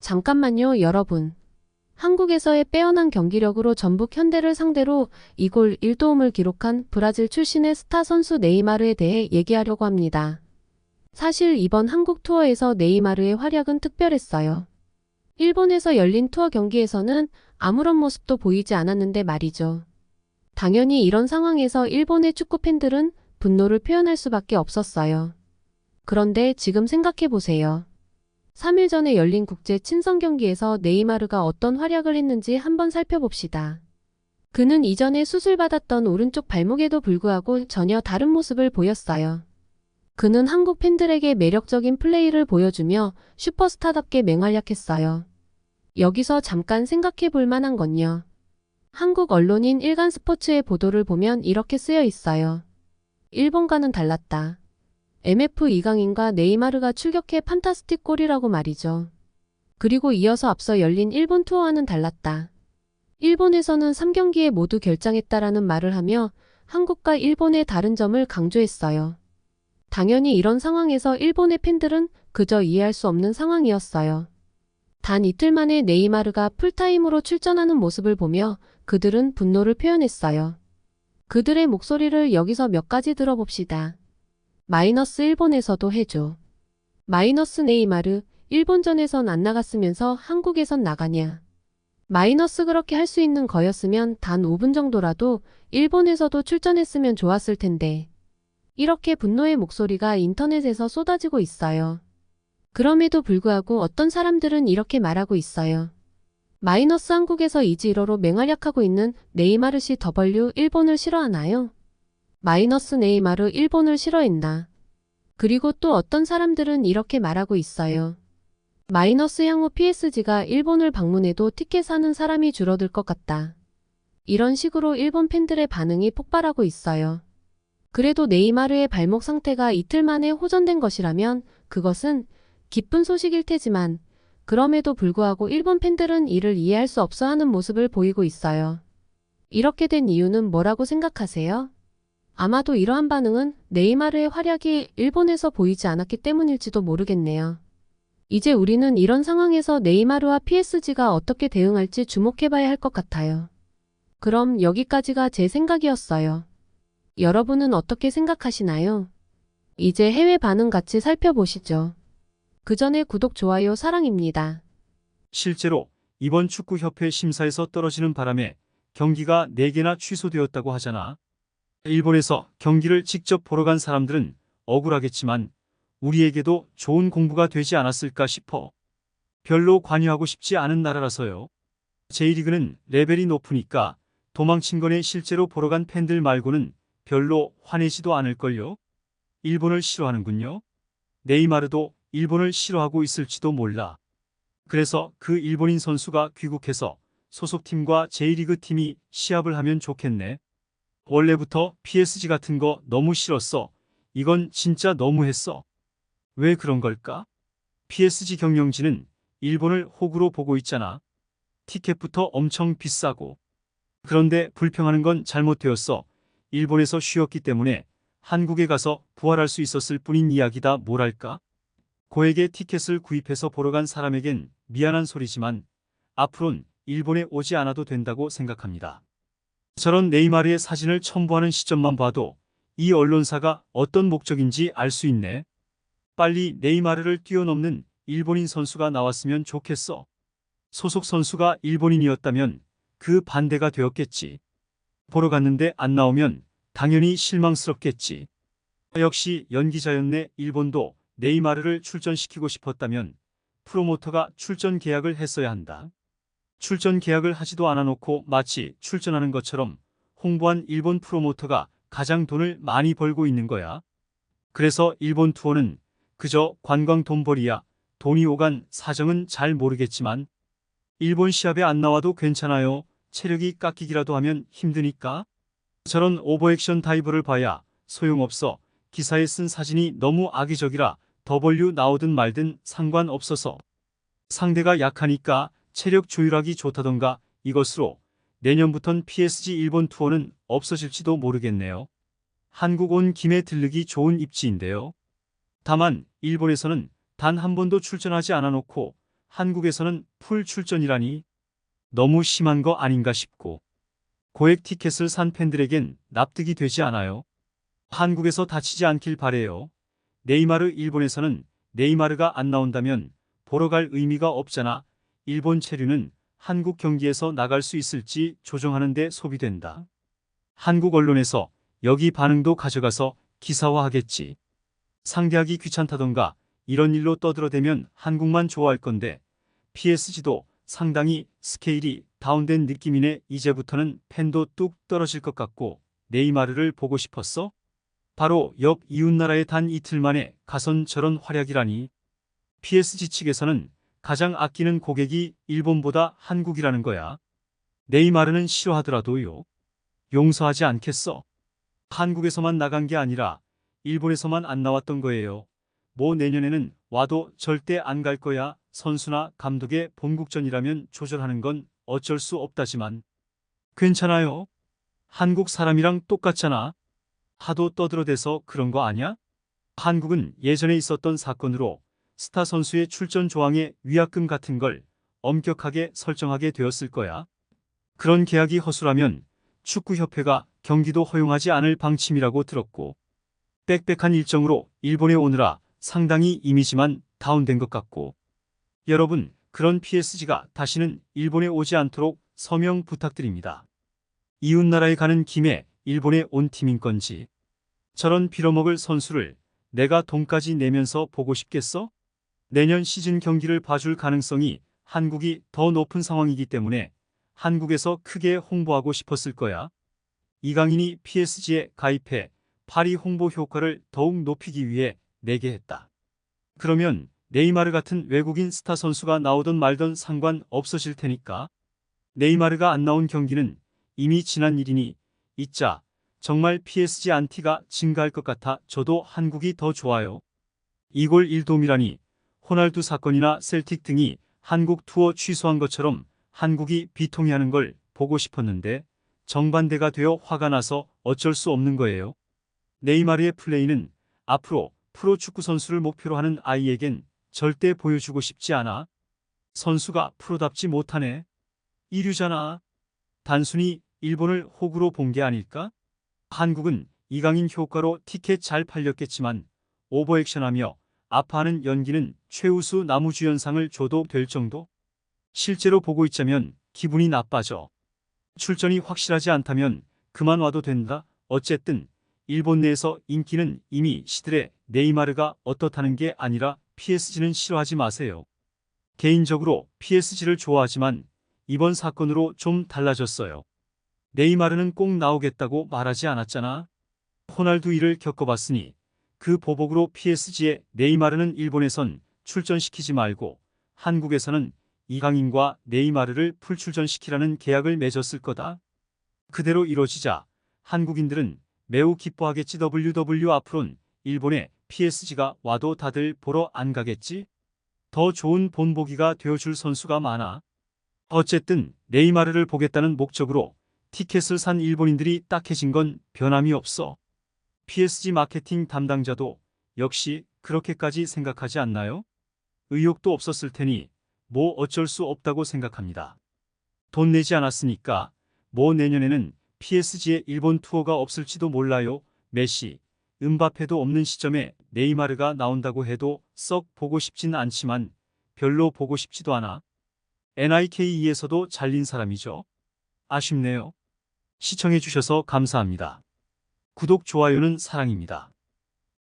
잠깐만요, 여러분. 한국에서의 빼어난 경기력으로 전북 현대를 상대로 2골 1도움을 기록한 브라질 출신의 스타 선수 네이마르에 대해 얘기하려고 합니다. 사실 이번 한국 투어에서 네이마르의 활약은 특별했어요. 일본에서 열린 투어 경기에서는 아무런 모습도 보이지 않았는데 말이죠. 당연히 이런 상황에서 일본의 축구 팬들은 분노를 표현할 수밖에 없었어요. 그런데 지금 생각해보세요. 3일 전에 열린 국제 친선 경기에서 네이마르가 어떤 활약을 했는지 한번 살펴봅시다. 그는 이전에 수술받았던 오른쪽 발목에도 불구하고 전혀 다른 모습을 보였어요. 그는 한국 팬들에게 매력적인 플레이를 보여주며 슈퍼스타답게 맹활약했어요. 여기서 잠깐 생각해 볼 만한 건요. 한국 언론인 일간스포츠의 보도를 보면 이렇게 쓰여 있어요. 일본과는 달랐다. MF 이강인과 네이마르가 출격해 판타스틱 골이라고 말이죠. 그리고 이어서 앞서 열린 일본 투어와는 달랐다. 일본에서는 3경기에 모두 결장했다라는 말을 하며 한국과 일본의 다른 점을 강조했어요. 당연히 이런 상황에서 일본의 팬들은 그저 이해할 수 없는 상황이었어요. 단 이틀 만에 네이마르가 풀타임으로 출전하는 모습을 보며 그들은 분노를 표현했어요. 그들의 목소리를 여기서 몇 가지 들어봅시다. 마이너스 일본에서도 해줘. 마이너스 네이마르, 일본전에선 안 나갔으면서 한국에선 나가냐. 마이너스 그렇게 할 수 있는 거였으면 단 5분 정도라도 일본에서도 출전했으면 좋았을 텐데. 이렇게 분노의 목소리가 인터넷에서 쏟아지고 있어요. 그럼에도 불구하고 어떤 사람들은 이렇게 말하고 있어요. 마이너스 한국에서 이지로로 맹활약하고 있는 네이마르 씨 W 일본을 싫어하나요? 마이너스 네이마르 일본을 싫어했나? 그리고 또 어떤 사람들은 이렇게 말하고 있어요. 마이너스 향후 PSG가 일본을 방문해도 티켓 사는 사람이 줄어들 것 같다. 이런 식으로 일본 팬들의 반응이 폭발하고 있어요. 그래도 네이마르의 발목 상태가 이틀 만에 호전된 것이라면 그것은 기쁜 소식일 테지만 그럼에도 불구하고 일본 팬들은 이를 이해할 수 없어 하는 모습을 보이고 있어요. 이렇게 된 이유는 뭐라고 생각하세요? 아마도 이러한 반응은 네이마르의 활약이 일본에서 보이지 않았기 때문일지도 모르겠네요. 이제 우리는 이런 상황에서 네이마르와 PSG가 어떻게 대응할지 주목해봐야 할 것 같아요. 그럼 여기까지가 제 생각이었어요. 여러분은 어떻게 생각하시나요? 이제 해외 반응 같이 살펴보시죠. 그 전에 구독, 좋아요, 사랑입니다. 실제로 이번 축구협회 심사에서 떨어지는 바람에 경기가 4개나 취소되었다고 하잖아. 일본에서 경기를 직접 보러 간 사람들은 억울하겠지만 우리에게도 좋은 공부가 되지 않았을까 싶어. 별로 관여하고 싶지 않은 나라라서요. J리그는 레벨이 높으니까 도망친 거네. 실제로 보러 간 팬들 말고는 별로 화내지도 않을걸요. 일본을 싫어하는군요. 네이마르도 일본을 싫어하고 있을지도 몰라. 그래서 그 일본인 선수가 귀국해서 소속팀과 J리그 팀이 시합을 하면 좋겠네. 원래부터 PSG 같은 거 너무 싫었어. 이건 진짜 너무했어. 왜 그런 걸까? PSG 경영진은 일본을 호구로 보고 있잖아. 티켓부터 엄청 비싸고. 그런데 불평하는 건 잘못되었어. 일본에서 쉬었기 때문에 한국에 가서 부활할 수 있었을 뿐인 이야기다. 뭐랄까? 고액의 티켓을 구입해서 보러 간 사람에겐 미안한 소리지만 앞으론 일본에 오지 않아도 된다고 생각합니다. 저런 네이마르의 사진을 첨부하는 시점만 봐도 이 언론사가 어떤 목적인지 알 수 있네. 빨리 네이마르를 뛰어넘는 일본인 선수가 나왔으면 좋겠어. 소속 선수가 일본인이었다면 그 반대가 되었겠지. 보러 갔는데 안 나오면 당연히 실망스럽겠지. 역시 연기자였네. 일본도 네이마르를 출전시키고 싶었다면 프로모터가 출전 계약을 했어야 한다. 출전 계약을 하지도 않아 놓고 마치 출전하는 것처럼 홍보한 일본 프로모터가 가장 돈을 많이 벌고 있는 거야. 그래서 일본 투어는 그저 관광 돈벌이야. 돈이 오간 사정은 잘 모르겠지만 일본 시합에 안 나와도 괜찮아요. 체력이 깎이기라도 하면 힘드니까. 저런 오버액션 다이브를 봐야 소용없어. 기사에 쓴 사진이 너무 악의적이라 W 나오든 말든 상관없어서. 상대가 약하니까 체력 조율하기 좋다던가 이것으로 내년부턴 PSG 일본 투어는 없어질지도 모르겠네요. 한국 온 김에 들르기 좋은 입지인데요. 다만 일본에서는 단 한 번도 출전하지 않아 놓고 한국에서는 풀 출전이라니 너무 심한 거 아닌가 싶고 고액 티켓을 산 팬들에겐 납득이 되지 않아요. 한국에서 다치지 않길 바래요. 네이마르 일본에서는 네이마르가 안 나온다면 보러 갈 의미가 없잖아. 일본 체류는 한국 경기에서 나갈 수 있을지 조정하는 데 소비된다. 한국 언론에서 여기 반응도 가져가서 기사화하겠지. 상대하기 귀찮다던가 이런 일로 떠들어대면 한국만 좋아할 건데 PSG도 상당히 스케일이 다운된 느낌이네. 이제부터는 팬도 뚝 떨어질 것 같고 네이마르를 보고 싶었어? 바로 옆 이웃나라에 단 이틀 만에 가선 저런 활약이라니. PSG 측에서는 가장 아끼는 고객이 일본보다 한국이라는 거야. 네이마르는 싫어하더라도요. 용서하지 않겠어. 한국에서만 나간 게 아니라 일본에서만 안 나왔던 거예요. 뭐 내년에는 와도 절대 안 갈 거야. 선수나 감독의 본국전이라면 조절하는 건 어쩔 수 없다지만 괜찮아요. 한국 사람이랑 똑같잖아. 하도 떠들어대서 그런 거 아냐? 한국은 예전에 있었던 사건으로 스타 선수의 출전 조항에 위약금 같은 걸 엄격하게 설정하게 되었을 거야. 그런 계약이 허술하면 축구협회가 경기도 허용하지 않을 방침이라고 들었고 빽빽한 일정으로 일본에 오느라 상당히 이미지만 다운된 것 같고 여러분 그런 PSG가 다시는 일본에 오지 않도록 서명 부탁드립니다. 이웃나라에 가는 김에 일본에 온 팀인 건지 저런 빌어먹을 선수를 내가 돈까지 내면서 보고 싶겠어? 내년 시즌 경기를 봐줄 가능성이 한국이 더 높은 상황이기 때문에 한국에서 크게 홍보하고 싶었을 거야. 이강인이 PSG에 가입해 파리 홍보 효과를 더욱 높이기 위해 내게 했다. 그러면 네이마르 같은 외국인 스타 선수가 나오든 말든 상관 없어질 테니까. 네이마르가 안 나온 경기는 이미 지난 일이니 잊자. 정말 PSG 안티가 증가할 것 같아 저도 한국이 더 좋아요. 2골 1도움이라니 호날두 사건이나 셀틱 등이 한국 투어 취소한 것처럼 한국이 비통해하는 걸 보고 싶었는데 정반대가 되어 화가 나서 어쩔 수 없는 거예요. 네이마르의 플레이는 앞으로 프로축구 선수를 목표로 하는 아이에겐 절대 보여주고 싶지 않아. 선수가 프로답지 못하네. 이류잖아. 단순히 일본을 호구로 본 게 아닐까? 한국은 이강인 효과로 티켓 잘 팔렸겠지만 오버액션하며 아파하는 연기는 최우수 나무주연상을 줘도 될 정도? 실제로 보고 있자면 기분이 나빠져. 출전이 확실하지 않다면 그만 와도 된다. 어쨌든 일본 내에서 인기는 이미 시들해. 네이마르가 어떻다는 게 아니라 PSG는 싫어하지 마세요. 개인적으로 PSG를 좋아하지만 이번 사건으로 좀 달라졌어요. 네이마르는 꼭 나오겠다고 말하지 않았잖아. 호날두 일을 겪어봤으니 그 보복으로 PSG에 네이마르는 일본에선 출전시키지 말고 한국에서는 이강인과 네이마르를 풀출전시키라는 계약을 맺었을 거다. 그대로 이뤄지자 한국인들은 매우 기뻐하겠지. 앞으론 일본에 PSG가 와도 다들 보러 안 가겠지? 더 좋은 본보기가 되어줄 선수가 많아. 어쨌든 네이마르를 보겠다는 목적으로 티켓을 산 일본인들이 딱해진 건 변함이 없어. PSG 마케팅 담당자도 역시 그렇게까지 생각하지 않나요? 의욕도 없었을 테니 뭐 어쩔 수 없다고 생각합니다. 돈 내지 않았으니까 뭐 내년에는 PSG의 일본 투어가 없을지도 몰라요. 메시, 음바페도 없는 시점에 네이마르가 나온다고 해도 썩 보고 싶진 않지만 별로 보고 싶지도 않아. NIKE에서도 잘린 사람이죠. 아쉽네요. 시청해주셔서 감사합니다. 구독, 좋아요는 사랑입니다.